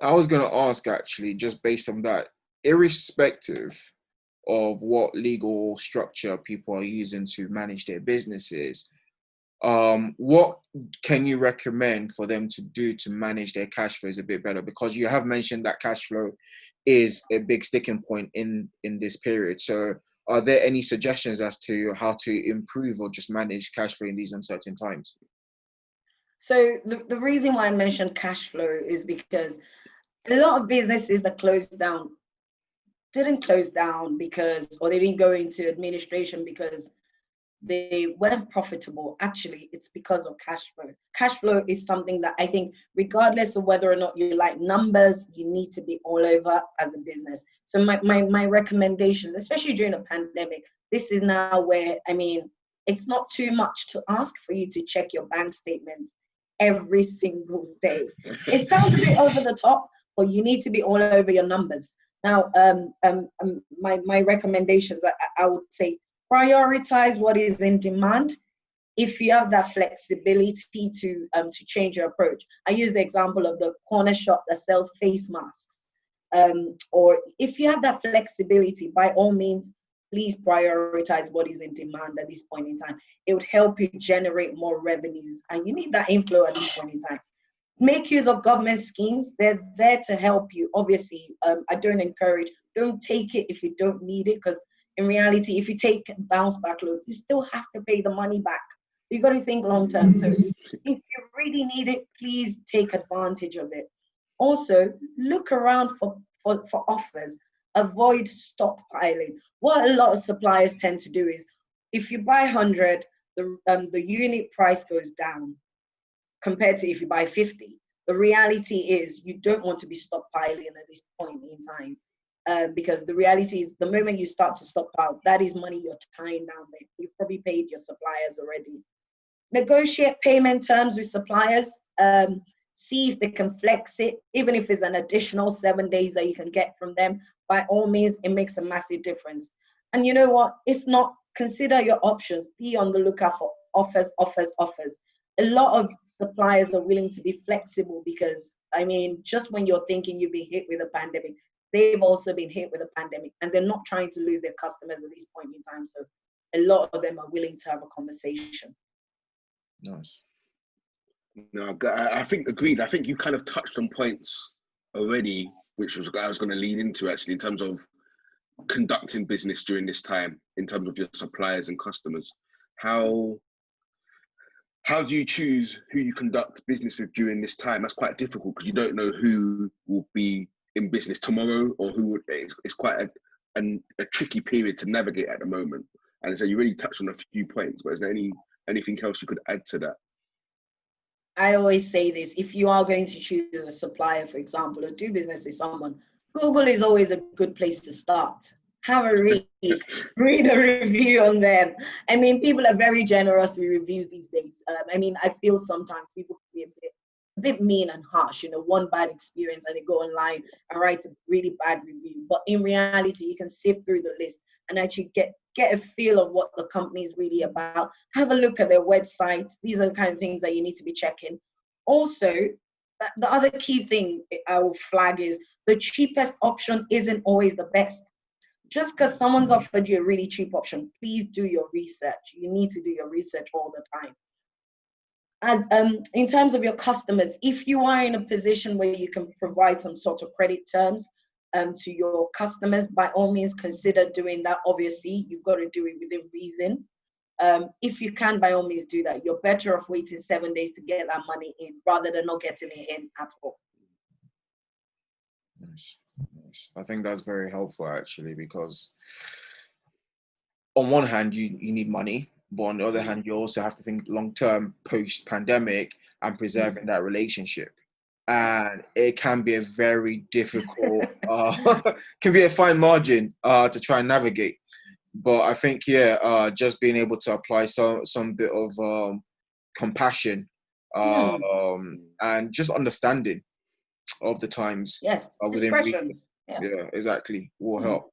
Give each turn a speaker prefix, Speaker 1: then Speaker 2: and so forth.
Speaker 1: I was going to ask actually, just based on that, irrespective of what legal structure people are using to manage their businesses, what can you recommend for them to do to manage their cash flows a bit better? Because you have mentioned that cash flow is a big sticking point in this period. So, are there any suggestions as to how to improve or just manage cash flow in these uncertain times?
Speaker 2: So the reason why I mentioned cash flow is because a lot of businesses that closed down didn't close down because, or they didn't go into administration because they weren't profitable. Actually, it's because of cash flow. Cash flow is something that I think, regardless of whether or not you like numbers, you need to be all over as a business. So my recommendations, especially during a pandemic, this is now where, I mean, it's not too much to ask for you to check your bank statements every single day. It sounds a bit over the top, but you need to be all over your numbers. Now, my recommendations, I would say, prioritize what is in demand. If you have that flexibility to change your approach, I use the example of the corner shop that sells face masks. Or if you have that flexibility, by all means, please prioritize what is in demand at this point in time. It would help you generate more revenues, and you need that inflow at this point in time. Make use of government schemes. They're there to help you. Obviously, I don't encourage, don't take it if you don't need it, because in reality, if you take bounce back loan, you still have to pay the money back. So you got to think long term. So if you really need it, please take advantage of it. Also, look around for offers. Avoid stockpiling. What a lot of suppliers tend to do is, if you buy 100, the unit price goes down compared to if you buy 50. The reality is you don't want to be stockpiling at this point in time, because the reality is the moment you start to stockpile, that is money you're tying down there. You've probably paid your suppliers already. Negotiate payment terms with suppliers. See if they can flex it, even if it's an additional 7 days that you can get from them. By all means, it makes a massive difference. And you know what? If not, consider your options. Be on the lookout for offers, offers, offers. A lot of suppliers are willing to be flexible because, I mean, just when you're thinking you've been hit with a pandemic, they've also been hit with a pandemic, and they're not trying to lose their customers at this point in time. So a lot of them are willing to have a conversation.
Speaker 1: Nice.
Speaker 3: No, I think agreed. I think you kind of touched on points already, which was I was going to lead into actually in terms of conducting business during this time, in terms of your suppliers and customers. How do you choose who you conduct business with during this time? That's quite difficult because you don't know who will be in business tomorrow or who would. It's quite a tricky period to navigate at the moment. And so you really touched on a few points, but is there anything else you could add to that?
Speaker 2: I always say this: if you are going to choose a supplier, for example, or do business with someone, Google is always a good place to start. Have a read, read a review on them. I mean, people are very generous with reviews these days. I mean, I feel sometimes people can be a bit mean and harsh. You know, one bad experience and they go online and write a really bad review. But in reality, you can sift through the list and actually get a feel of what the company is really about. Have a look at their website. These are the kind of things that you need to be checking. Also, the other key thing I will flag is the cheapest option isn't always the best. Just because someone's offered you a really cheap option, please do your research. You need to do your research all the time. As in terms of your customers, if you are in a position where you can provide some sort of credit terms to your customers, by all means consider doing that. Obviously, you've got to do it within reason. If you can, by all means do that. You're better off waiting 7 days to get that money in rather than not getting it in at all.
Speaker 1: Nice. Nice. I think that's very helpful actually, because on one hand you need money, but on the other hand you also have to think long term post pandemic and preserving that relationship. And it can be a very difficult can be a fine margin to try and navigate. But I think just being able to apply some bit of compassion and just understanding of the times
Speaker 2: Yes,
Speaker 1: within reason.
Speaker 2: discretion. Yeah.
Speaker 1: Yeah, exactly, will help.